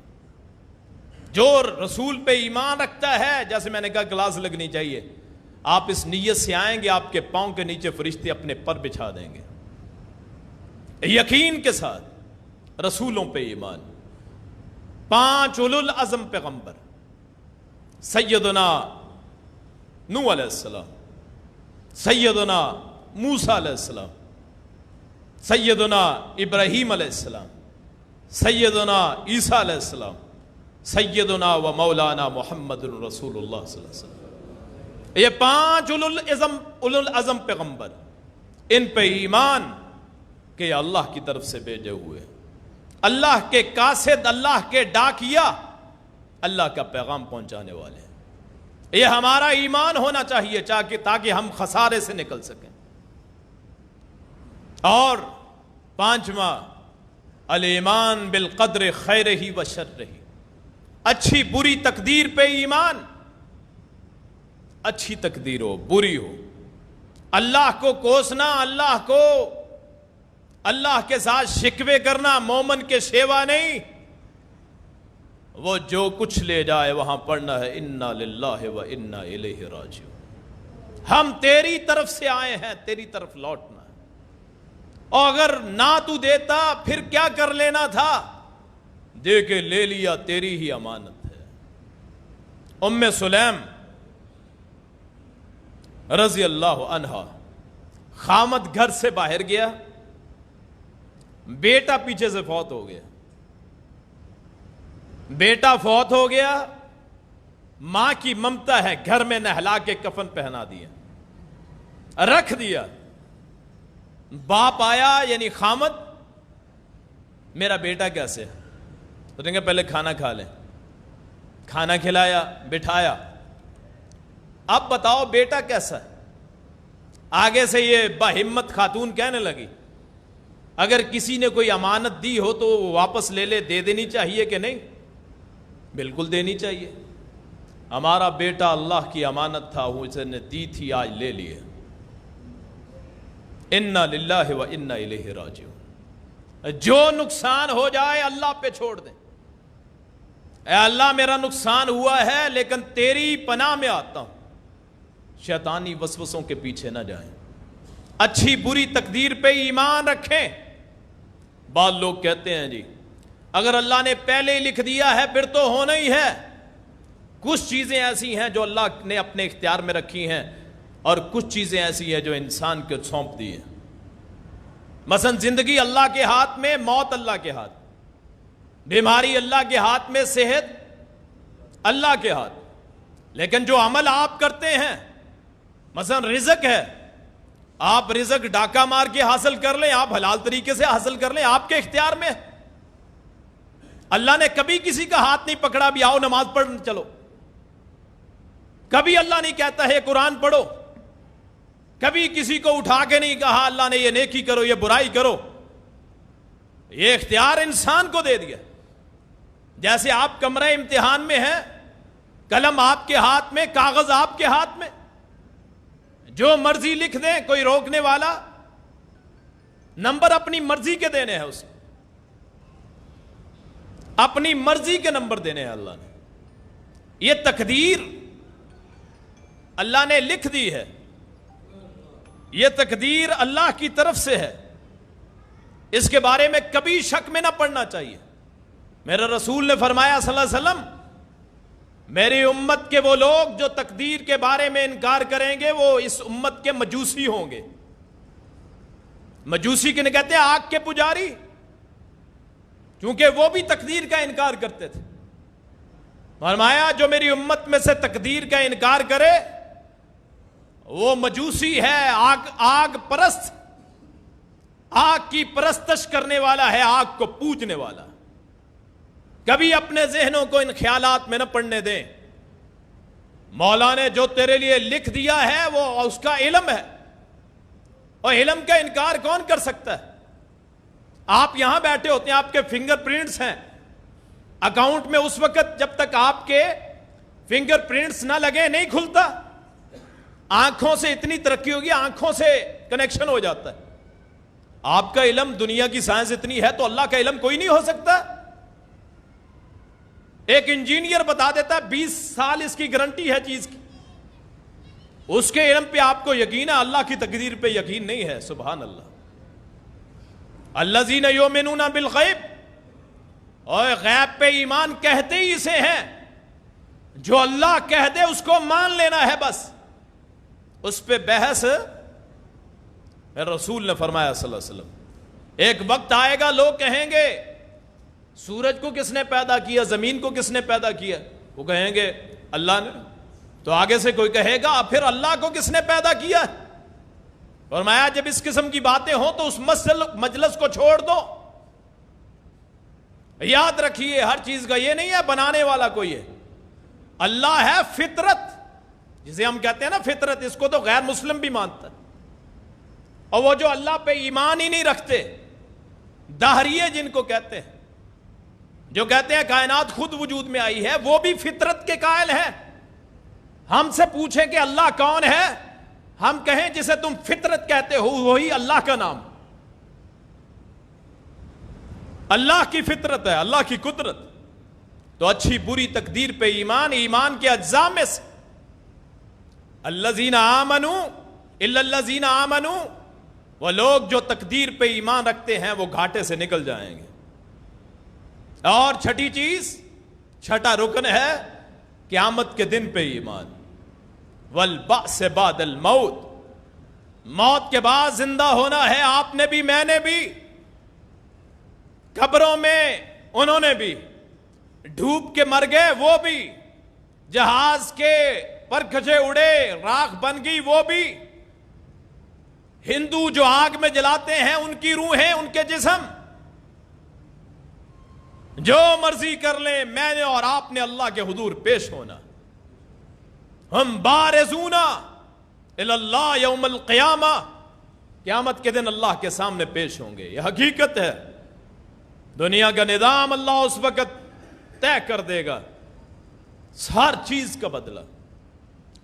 جو رسول پہ ایمان رکھتا ہے, جیسے میں نے کہا کلاس لگنی چاہیے, آپ اس نیت سے آئیں گے آپ کے پاؤں کے نیچے فرشتے اپنے پر بچھا دیں گے یقین کے ساتھ. رسولوں پہ ایمان. 5 اولو العزم پیغمبر, سیدنا نوح علیہ السلام, سیدنا موسیٰ علیہ السلام, سیدنا ابراہیم علیہ السلام, سیدنا عیسیٰ علیہ السلام, سیدنا و مولانا محمد رسول اللہ صلی اللہ علیہ وسلم. یہ 5 اولو العزم پیغمبر, ان پہ ایمان کہ یہ اللہ کی طرف سے بھیجے ہوئے, اللہ کے قاصد, اللہ کے ڈاکیا, اللہ کا پیغام پہنچانے والے. یہ ہمارا ایمان ہونا چاہیے تاکہ ہم خسارے سے نکل سکیں. اور 5واں الایمان بالقدر خیرہ و شرہ, اچھی بری تقدیر پہ ایمان. اچھی تقدیر ہو بری ہو, اللہ کو کوسنا, اللہ کے ساتھ شکوے کرنا مومن کے شیوا نہیں. وہ جو کچھ لے جائے وہاں پڑھنا ہے انا للہ و انا الیہ راجعون. ہم تیری طرف سے آئے ہیں, تیری طرف لوٹنا ہے. اور اگر نہ تو دیتا پھر کیا کر لینا تھا, دے کے لے لیا, تیری ہی امانت ہے. ام سلیم رضی اللہ عنہا, خامد گھر سے باہر گیا, بیٹا پیچھے سے فوت ہو گیا. بیٹا فوت ہو گیا, ماں کی ممتا ہے, گھر میں نہلا کے کفن پہنا دیا, رکھ دیا. باپ آیا یعنی خامد, میرا بیٹا کیسے ہے؟ تو کہیں گے پہلے کھانا کھا لیں. کھانا کھلایا, بٹھایا, اب بتاؤ بیٹا کیسا ہے؟ آگے سے یہ باہمت خاتون کہنے لگی اگر کسی نے کوئی امانت دی ہو تو وہ واپس لے لے, دے دینی چاہیے کہ نہیں؟ بالکل دینی چاہیے. ہمارا بیٹا اللہ کی امانت تھا, وہ اسے نے دی تھی, آج لے لیے. انا للہ و انا الیہ راجعون. جو نقصان ہو جائے اللہ پہ چھوڑ دیں. اے اللہ میرا نقصان ہوا ہے لیکن تیری پناہ میں آتا ہوں, شیطانی وسوسوں کے پیچھے نہ جائیں. اچھی بری تقدیر پہ ایمان رکھیں. بعض لوگ کہتے ہیں جی اگر اللہ نے پہلے ہی لکھ دیا ہے پھر تو ہونا ہی ہے. کچھ چیزیں ایسی ہیں جو اللہ نے اپنے اختیار میں رکھی ہیں اور کچھ چیزیں ایسی ہیں جو انسان کو سونپ دی ہیں. مثلا زندگی اللہ کے ہاتھ میں, موت اللہ کے ہاتھ, بیماری اللہ کے ہاتھ میں, صحت اللہ کے ہاتھ. لیکن جو عمل آپ کرتے ہیں, مثلا رزق ہے, آپ رزق ڈاکہ مار کے حاصل کر لیں, آپ حلال طریقے سے حاصل کر لیں, آپ کے اختیار میں. اللہ نے کبھی کسی کا ہاتھ نہیں پکڑا بھی آؤ نماز پڑھ چلو. کبھی اللہ نہیں کہتا ہے قرآن پڑھو. کبھی کسی کو اٹھا کے نہیں کہا اللہ نے یہ نیکی کرو یہ برائی کرو. یہ اختیار انسان کو دے دیا. جیسے آپ کمرہ امتحان میں ہیں, قلم آپ کے ہاتھ میں, کاغذ آپ کے ہاتھ میں, جو مرضی لکھ دیں, کوئی روکنے والا. نمبر اپنی مرضی کے دینے ہیں, اسے اپنی مرضی کے نمبر دینے ہیں اللہ نے. یہ تقدیر اللہ نے لکھ دی ہے, یہ تقدیر اللہ کی طرف سے ہے. اس کے بارے میں کبھی شک میں نہ پڑنا چاہیے. میرے رسول نے فرمایا صلی اللہ علیہ وسلم, میری امت کے وہ لوگ جو تقدیر کے بارے میں انکار کریں گے وہ اس امت کے مجوسی ہوں گے. مجوسی کنے کہتے ہیں؟ آگ کے پجاری, کیونکہ وہ بھی تقدیر کا انکار کرتے تھے. فرمایا جو میری امت میں سے تقدیر کا انکار کرے وہ مجوسی ہے, آگ پرست, آگ کی پرستش کرنے والا ہے, آگ کو پوجنے والا. کبھی اپنے ذہنوں کو ان خیالات میں نہ پڑنے دیں. مولا نے جو تیرے لیے لکھ دیا ہے وہ اس کا علم ہے, اور علم کا انکار کون کر سکتا ہے؟ آپ یہاں بیٹھے ہوتے ہیں, آپ کے فنگر پرنٹس ہیں اکاؤنٹ میں, اس وقت جب تک آپ کے فنگر پرنٹس نہ لگے نہیں کھلتا. آنکھوں سے اتنی ترقی ہوگی, آنکھوں سے کنیکشن ہو جاتا ہے. آپ کا علم, دنیا کی سائنس اتنی ہے تو اللہ کا علم کوئی نہیں ہو سکتا. ایک انجینئر بتا دیتا ہے 20 سال اس کی گارنٹی ہے چیز کی, اس کے علم پہ آپ کو یقین ہے, اللہ کی تقدیر پہ یقین نہیں ہے. سبحان اللہ. الذین یؤمنون بالغیب, اور غیب پہ ایمان کہتے ہی اسے ہیں, جو اللہ کہہ دے اس کو مان لینا ہے بس, اس پہ بحث. رسول نے فرمایا صلی اللہ علیہ وسلم ایک وقت آئے گا لوگ کہیں گے سورج کو کس نے پیدا کیا, زمین کو کس نے پیدا کیا؟ وہ کہیں گے اللہ نے. تو آگے سے کوئی کہے گا پھر اللہ کو کس نے پیدا کیا؟ فرمایا جب اس قسم کی باتیں ہوں تو اس مجلس کو چھوڑ دو. یاد رکھیے ہر چیز کا یہ نہیں ہے بنانے والا کوئی ہے, اللہ ہے. فطرت جسے ہم کہتے ہیں نا فطرت, اس کو تو غیر مسلم بھی مانتا ہے. اور وہ جو اللہ پہ ایمان ہی نہیں رکھتے, دہریے جن کو کہتے ہیں, جو کہتے ہیں کائنات خود وجود میں آئی ہے, وہ بھی فطرت کے قائل ہیں. ہم سے پوچھیں کہ اللہ کون ہے, ہم کہیں جسے تم فطرت کہتے ہو وہی اللہ کا نام. اللہ کی فطرت ہے, اللہ کی قدرت. تو اچھی بری تقدیر پہ ایمان, ایمان کے اجزاء میں سے الذین آمنوا الا الذین آمنوا, وہ لوگ جو تقدیر پہ ایمان رکھتے ہیں وہ گھاٹے سے نکل جائیں گے. اور چھٹی چیز, چھٹا رکن ہے قیامت کے دن پہ ایمان. والبعث بعد الموت, موت کے بعد زندہ ہونا ہے. آپ نے بھی, میں نے بھی, قبروں میں انہوں نے بھی, ڈوب کے مر گئے وہ بھی, جہاز کے پرکھچے اڑے راکھ بن گئی وہ بھی, ہندو جو آگ میں جلاتے ہیں ان کی روحیں, ان کے جسم, جو مرضی کر لیں، میں نے اور آپ نے اللہ کے حضور پیش ہونا. ہم بارزون الی اللہ یوم القیامہ، قیامت کے دن اللہ کے سامنے پیش ہوں گے. یہ حقیقت ہے. دنیا کا نظام اللہ اس وقت طے کر دے گا، ہر چیز کا بدلہ،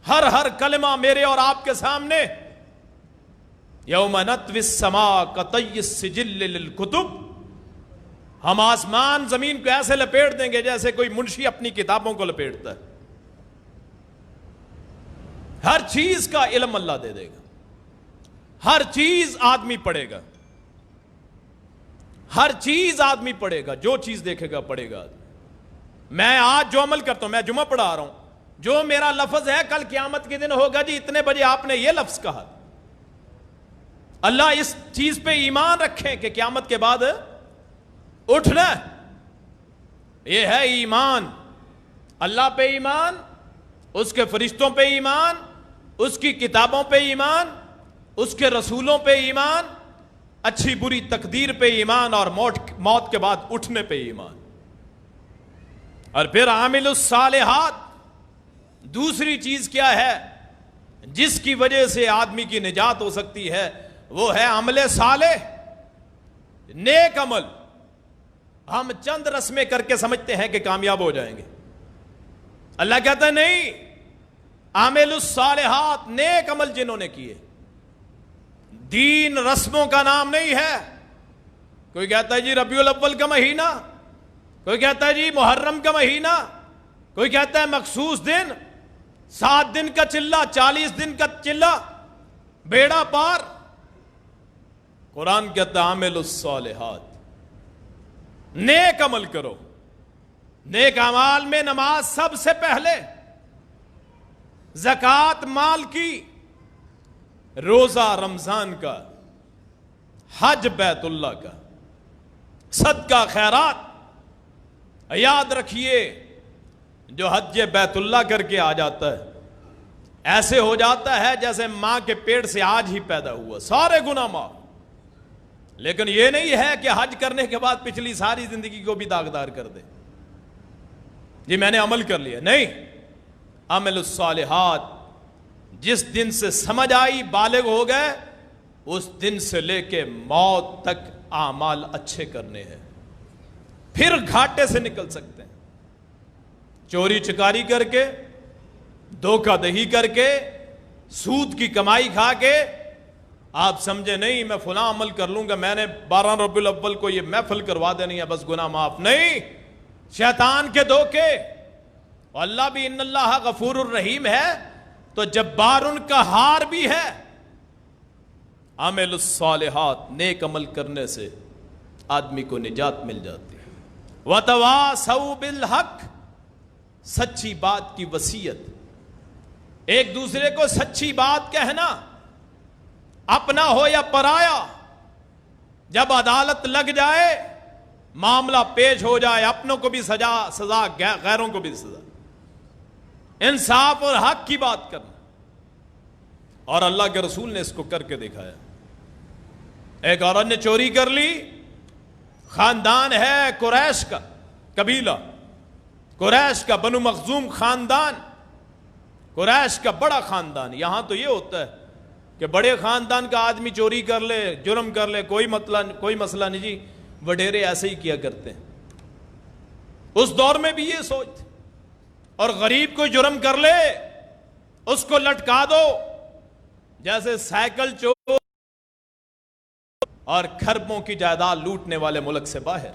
ہر کلمہ میرے اور آپ کے سامنے. یوم نطوی السماء کطی السجل للکتب، ہم آسمان زمین کو ایسے لپیٹ دیں گے جیسے کوئی منشی اپنی کتابوں کو لپیٹتا ہے. ہر چیز کا علم اللہ دے دے گا، ہر چیز آدمی پڑھے گا، ہر چیز آدمی پڑھے گا، جو چیز دیکھے گا پڑھے گا. میں آج جو عمل کرتا ہوں، میں جمعہ پڑھا رہا ہوں، جو میرا لفظ ہے کل قیامت کے دن ہوگا جی اتنے بجے آپ نے یہ لفظ کہا. اللہ اس چیز پہ ایمان رکھیں کہ قیامت کے بعد اٹھنا. یہ ہے ایمان. اللہ پہ ایمان، اس کے فرشتوں پہ ایمان، اس کی کتابوں پہ ایمان، اس کے رسولوں پہ ایمان، اچھی بری تقدیر پہ ایمان، اور موت کے بعد اٹھنے پہ ایمان. اور پھر عامل الصالحات، دوسری چیز کیا ہے جس کی وجہ سے آدمی کی نجات ہو سکتی ہے؟ وہ ہے عمل صالح، نیک عمل. ہم چند رسمیں کر کے سمجھتے ہیں کہ کامیاب ہو جائیں گے. اللہ کہتا ہے نہیں، عامل الصالحات، نیک عمل جنہوں نے کیے. دین رسموں کا نام نہیں ہے. کوئی کہتا ہے جی ربیع الاول کا مہینہ، کوئی کہتا ہے جی محرم کا مہینہ، کوئی کہتا ہے مخصوص دن، 7 دن کا چلہ، 40 دن کا چلہ، بیڑا پار. قرآن کہتا ہے عامل الصالحات، نیک عمل کرو. نیک اعمال میں نماز سب سے پہلے، زکوٰۃ مال کی، روزہ رمضان کا، حج بیت اللہ کا، صدقہ خیرات. یاد رکھیے جو حج بیت اللہ کر کے آ جاتا ہے ایسے ہو جاتا ہے جیسے ماں کے پیٹ سے آج ہی پیدا ہوا، سارے گناہ معاف. لیکن یہ نہیں ہے کہ حج کرنے کے بعد پچھلی ساری زندگی کو بھی داغدار کر دے جی میں نے عمل کر لیا. نہیں، عمل الصالحات جس دن سے سمجھ آئی، بالغ ہو گئے، اس دن سے لے کے موت تک اعمال اچھے کرنے ہیں، پھر گھاٹے سے نکل سکتے ہیں. چوری چکاری کر کے، دھوکہ دہی کر کے، سود کی کمائی کھا کے آپ سمجھے نہیں میں فلاں عمل کر لوں گا، میں نے 12 ربیع الاول کو یہ محفل کروا دینی ہے، بس گناہ معاف. نہیں، شیطان کے دھوکے. اللہ بھی ان اللہ غفور الرحیم ہے تو جبار ان کا ہار بھی ہے. عامل الصالحات، نیک عمل کرنے سے آدمی کو نجات مل جاتی ہے. وَتَوَاصَوْا بِالْحَقِّ، سچی بات کی وصیت، ایک دوسرے کو سچی بات کہنا، اپنا ہو یا پرایا. جب عدالت لگ جائے، معاملہ پیش ہو جائے، اپنوں کو بھی سزا، غیروں کو بھی سزا، انصاف اور حق کی بات کرنا. اور اللہ کے رسول نے اس کو کر کے دکھایا. ایک عورت نے چوری کر لی، خاندان ہے قریش کا قبیلہ، قریش کا بنو مخزوم خاندان، قریش کا بڑا خاندان. یہاں تو یہ ہوتا ہے کہ بڑے خاندان کا آدمی چوری کر لے، جرم کر لے، کوئی مسئلہ نہیں جی، وڈیرے ایسے ہی کیا کرتے ہیں. اس دور میں بھی یہ سوچ تھی. اور غریب کو جرم کر لے اس کو لٹکا دو، جیسے سائیکل چور اور کھربوں کی جائیداد لوٹنے والے ملک سے باہر.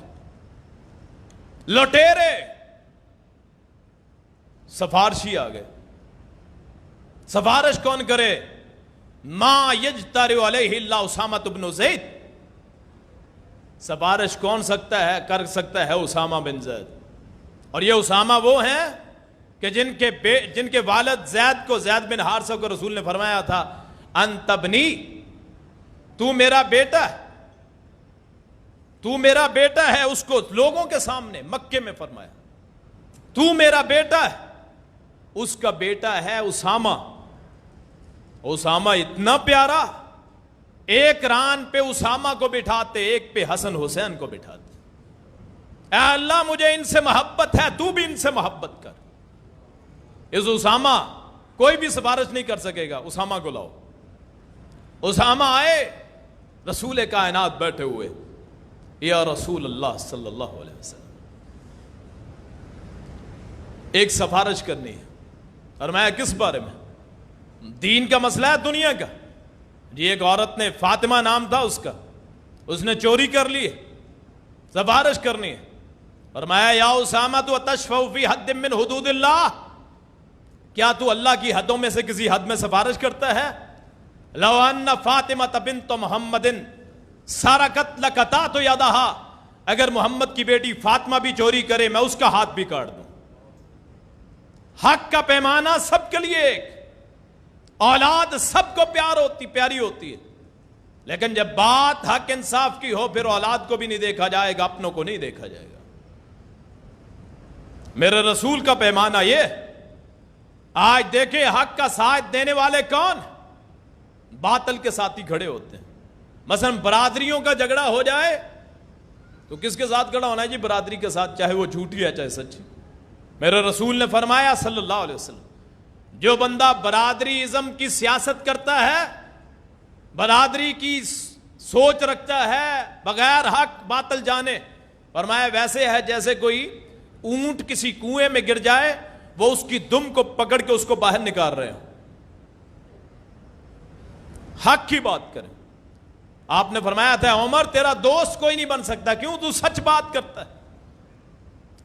لٹیرے سفارشی آ گئے. سفارش کون کرے؟ ما یجترئ علیہ الا اسامہ بن زید. سفارش کون کر سکتا ہے؟ اسامہ بن زید. اور یہ اسامہ وہ ہیں کہ جن کے والد زید کو، زید بن حارثہ کو رسول نے فرمایا تھا انت ابنی، تو میرا بیٹا ہے، تو میرا بیٹا ہے. اس کو لوگوں کے سامنے مکے میں فرمایا تو میرا بیٹا ہے. اس کا بیٹا ہے اسامہ. اسامہ اتنا پیارا، ایک ران پہ اسامہ کو بٹھاتے، ایک پہ حسن حسین کو بٹھاتے. اے اللہ مجھے ان سے محبت ہے، تو بھی ان سے محبت کر. اس اسامہ کوئی بھی سفارش نہیں کر سکے گا، اسامہ کو لاؤ. اسامہ آئے، رسول کائنات بیٹھے ہوئے، یا رسول اللہ صلی اللہ علیہ وسلم ایک سفارش کرنی ہے. اور میں کس بارے میں؟ دین کا مسئلہ ہے، دنیا کا. جی ایک عورت نے، فاطمہ نام تھا اس کا، اس نے چوری کر لی، سفارش کرنی ہے. فرمایا یا اسامہ تو تشفع فی حد من حدود اللہ، کیا تو اللہ کی حدوں میں سے کسی حد میں سفارش کرتا ہے؟ لو ان فاطمہ بنت محمد سرقت لقطعت یدہا، اگر محمد کی بیٹی فاطمہ بھی چوری کرے میں اس کا ہاتھ بھی کاٹ دوں. حق کا پیمانہ سب کے لیے ایک، اولاد سب کو پیاری ہوتی ہے، لیکن جب بات حق انصاف کی ہو پھر اولاد کو بھی نہیں دیکھا جائے گا، اپنوں کو نہیں دیکھا جائے گا. میرے رسول کا پیمانہ یہ. آج دیکھیں حق کا ساتھ دینے والے کون؟ باطل کے ساتھ ہی کھڑے ہوتے ہیں. مثلا برادریوں کا جھگڑا ہو جائے تو کس کے ساتھ کھڑا ہونا ہے جی؟ برادری کے ساتھ، چاہے وہ جھوٹی ہے چاہے سچی. میرے رسول نے فرمایا صلی اللہ علیہ وسلم، جو بندہ برادری ازم کی سیاست کرتا ہے، برادری کی سوچ رکھتا ہے بغیر حق باطل جانے، فرمایا ویسے ہے جیسے کوئی اونٹ کسی کنویں میں گر جائے، وہ اس کی دم کو پکڑ کے اس کو باہر نکال رہے ہوں. حق کی بات کریں. آپ نے فرمایا تھا عمر تیرا دوست کوئی نہیں بن سکتا، کیوں؟ تو سچ بات کرتا ہے،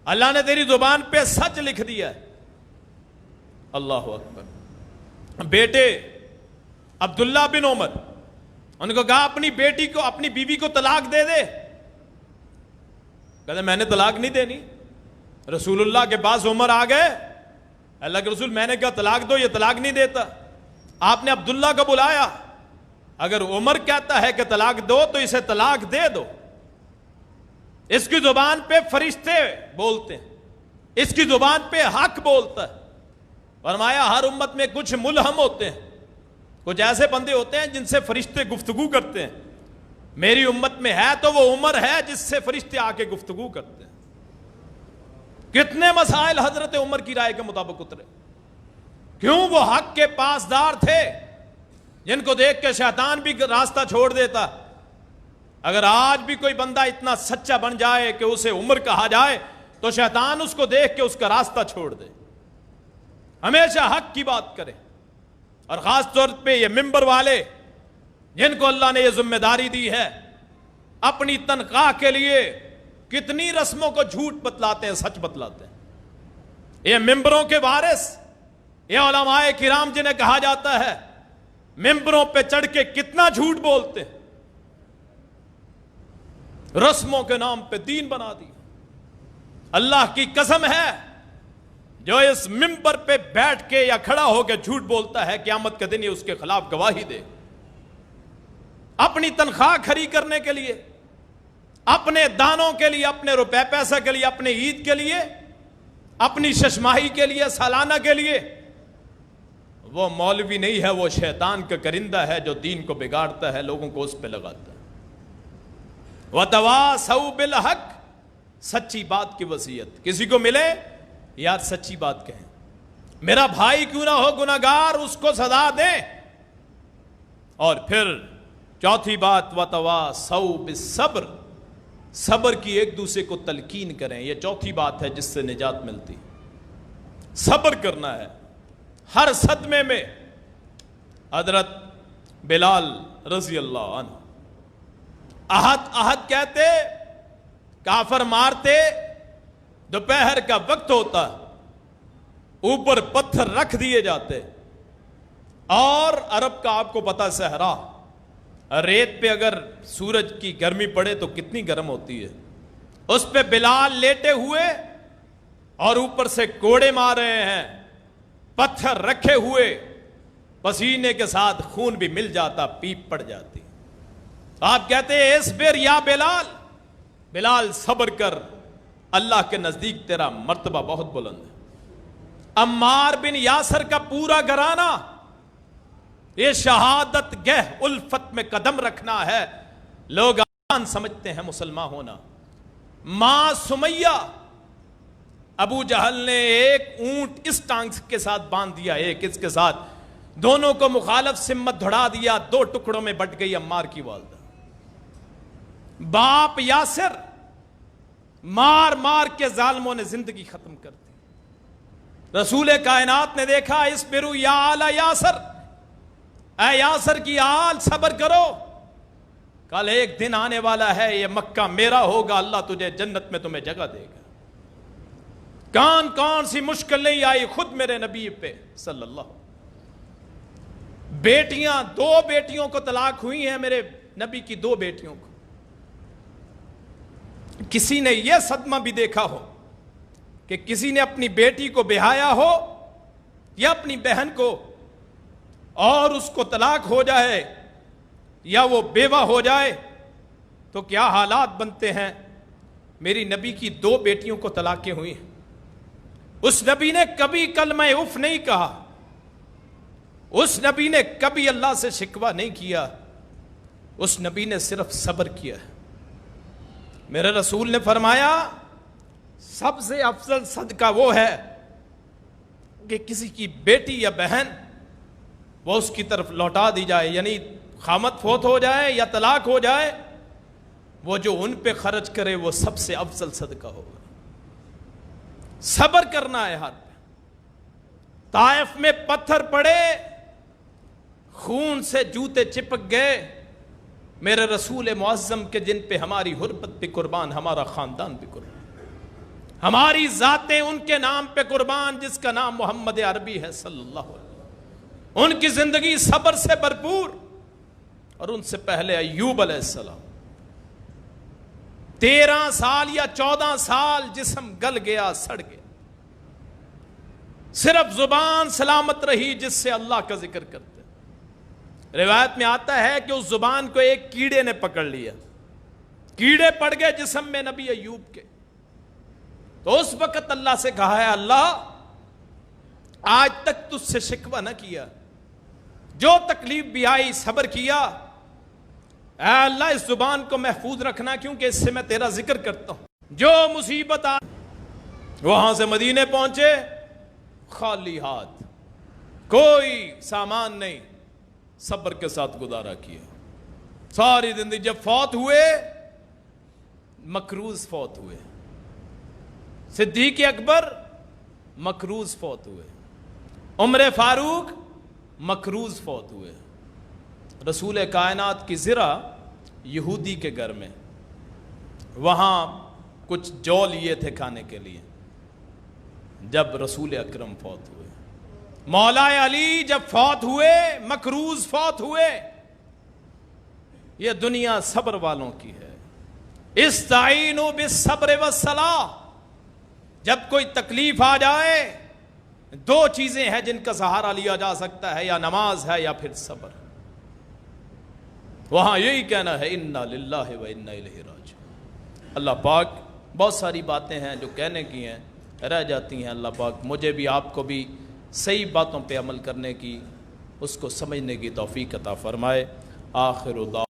اللہ نے تیری زبان پہ سچ لکھ دیا ہے. اللہ اکبر. بیٹے عبداللہ بن عمر، ان کو کہا اپنی بیٹی کو، اپنی بیوی کو طلاق دے دے. کہتے میں نے طلاق نہیں دینی. رسول اللہ کے پاس عمر آ گئے، اللہ کے رسول میں نے کہا طلاق دو، یہ طلاق نہیں دیتا. آپ نے عبداللہ کو بلایا، اگر عمر کہتا ہے کہ طلاق دو تو اسے طلاق دے دو. اس کی زبان پہ فرشتے بولتے ہیں، اس کی زبان پہ حق بولتا ہے. فرمایا ہر امت میں کچھ ملہم ہوتے ہیں، کچھ ایسے بندے ہوتے ہیں جن سے فرشتے گفتگو کرتے ہیں. میری امت میں ہے تو وہ عمر ہے جس سے فرشتے آ کے گفتگو کرتے ہیں. کتنے مسائل حضرت عمر کی رائے کے مطابق اترے. کیوں؟ وہ حق کے پاسدار تھے، جن کو دیکھ کے شیطان بھی راستہ چھوڑ دیتا. اگر آج بھی کوئی بندہ اتنا سچا بن جائے کہ اسے عمر کہا جائے تو شیطان اس کو دیکھ کے اس کا راستہ چھوڑ دے. ہمیشہ حق کی بات کریں. اور خاص طور پہ یہ ممبر والے جن کو اللہ نے یہ ذمہ داری دی ہے، اپنی تنخواہ کے لیے کتنی رسموں کو جھوٹ بتلاتے ہیں، سچ بتلاتے ہیں. یہ ممبروں کے وارث، یہ علماء کرام جنہیں کہا جاتا ہے، ممبروں پہ چڑھ کے کتنا جھوٹ بولتے ہیں. رسموں کے نام پہ دین بنا دی. اللہ کی قسم ہے جو اس ممبر پہ بیٹھ کے یا کھڑا ہو کے جھوٹ بولتا ہے، قیامت کے دن یہ اس کے خلاف گواہی دے. اپنی تنخواہ کھری کرنے کے لیے، اپنے دانوں کے لیے، اپنے روپے پیسہ کے لیے، اپنے عید کے لیے، اپنی ششماہی کے لیے، سالانہ کے لیے. وہ مولوی نہیں ہے، وہ شیطان کا کرندہ ہے جو دین کو بگاڑتا ہے، لوگوں کو اس پہ لگاتا ہے. وَتَوَاصَوْا بِالْحَقِّ، سچی بات کی وصیت. کسی کو ملے یار سچی بات کہیں، میرا بھائی کیوں نہ ہو گناہگار، اس کو سزا دیں. اور پھر چوتھی بات وَتَوَاصَوْا بِالصَّبْرِ، صبر کی ایک دوسرے کو تلقین کریں. یہ چوتھی بات ہے جس سے نجات ملتی. صبر کرنا ہے ہر صدمے میں. حضرت بلال رضی اللہ عنہ احد کہتے، کافر مارتے، دوپہر کا وقت ہوتا، اوپر پتھر رکھ دیے جاتے. اور عرب کا آپ کو پتا صحرا، ریت پہ اگر سورج کی گرمی پڑے تو کتنی گرم ہوتی ہے. اس پہ بلال لیٹے ہوئے اور اوپر سے کوڑے مار رہے ہیں، پتھر رکھے ہوئے، پسینے کے ساتھ خون بھی مل جاتا، پیپ پڑ جاتی. آپ کہتے ہیں اصبر یا بلال، بلال صبر کر، اللہ کے نزدیک تیرا مرتبہ بہت بلند ہے. عمار بن یاسر کا پورا گھرانہ یہ شہادت گہ الفت میں قدم رکھنا ہے. لوگ آسان سمجھتے ہیں مسلمان ہونا، ماں سمیہ، ابو جہل نے ایک اونٹ اس ٹانگ کے ساتھ باندھ دیا، ایک اس کے ساتھ، دونوں کو مخالف سمت دھڑا دیا، 2 ٹکڑوں میں بٹ گئی عمار کی والدہ۔ باپ یاسر، مار مار کے ظالموں نے زندگی ختم کر دی۔ رسول کائنات نے دیکھا، اسبروا یا آل یاسر، اے یاسر کی آل صبر کرو، کل ایک دن آنے والا ہے، یہ مکہ میرا ہوگا، اللہ تجھے جنت میں تمہیں جگہ دے گا۔ کون سی مشکل نہیں آئی خود میرے نبی پہ صلی اللہ علیہ وسلم۔ بیٹیاں، 2 بیٹیوں کو طلاق ہوئی ہیں میرے نبی کی، 2 بیٹیوں کو۔ کسی نے یہ صدمہ بھی دیکھا ہو کہ کسی نے اپنی بیٹی کو بیاہا ہو یا اپنی بہن کو، اور اس کو طلاق ہو جائے یا وہ بیوہ ہو جائے تو کیا حالات بنتے ہیں؟ میری نبی کی 2 بیٹیوں کو طلاقیں ہوئی ہیں، اس نبی نے کبھی کلمہ اف نہیں کہا، اس نبی نے کبھی اللہ سے شکوہ نہیں کیا، اس نبی نے صرف صبر کیا ہے۔ میرے رسول نے فرمایا سب سے افضل صدقہ وہ ہے کہ کسی کی بیٹی یا بہن وہ اس کی طرف لوٹا دی جائے، یعنی خامد فوت ہو جائے یا طلاق ہو جائے، وہ جو ان پہ خرچ کرے وہ سب سے افضل صدقہ ہوگا۔ صبر کرنا ہے ہر پہ۔ طائف میں پتھر پڑے، خون سے جوتے چپک گئے، میرے رسول معظم کے جن پہ ہماری حرمت بھی قربان، ہمارا خاندان بھی قربان، ہماری ذاتیں ان کے نام پہ قربان جس کا نام محمد عربی ہے صلی اللہ علیہ وسلم۔ ان کی زندگی صبر سے بھرپور، اور ان سے پہلے ایوب علیہ السلام، 13 سال یا 14 سال جسم گل گیا، سڑ گیا، صرف زبان سلامت رہی جس سے اللہ کا ذکر کرتے۔ روایت میں آتا ہے کہ اس زبان کو ایک کیڑے نے پکڑ لیا، کیڑے پڑ گئے جسم میں نبی ایوب کے، تو اس وقت اللہ سے کہا ہے اللہ آج تک تجھ سے شکوہ نہ کیا، جو تکلیف بھی آئی صبر کیا، اے اللہ اس زبان کو محفوظ رکھنا کیونکہ اس سے میں تیرا ذکر کرتا ہوں۔ جو مصیبت آ، وہاں سے مدینے پہنچے خالی ہاتھ، کوئی سامان نہیں، صبر کے ساتھ گزارا کیا ساری زندگی۔ جب فوت ہوئے، مکروز فوت ہوئے، صدیق اکبر مکروز فوت ہوئے، عمر فاروق مکروز فوت ہوئے، رسول کائنات کی زرہ یہودی کے گھر میں، وہاں کچھ جو لیے تھے کھانے کے لیے، جب رسول اکرم فوت ہوئے، مولا علی جب فوت ہوئے، مکروز فوت ہوئے۔ یہ دنیا صبر والوں کی ہے۔ استعینوا بالصبر والصلاۃ، جب کوئی تکلیف آ جائے 2 چیزیں ہیں جن کا سہارا لیا جا سکتا ہے، یا نماز ہے یا پھر صبر۔ وہاں یہی کہنا ہے انا للہ و انا الیہ راجعون۔ اللہ پاک بہت ساری باتیں ہیں جو کہنے کی ہیں رہ جاتی ہیں، اللہ پاک مجھے بھی آپ کو بھی صحیح باتوں پہ عمل کرنے کی، اس کو سمجھنے کی توفیق عطا فرمائے۔ آخر دعوانا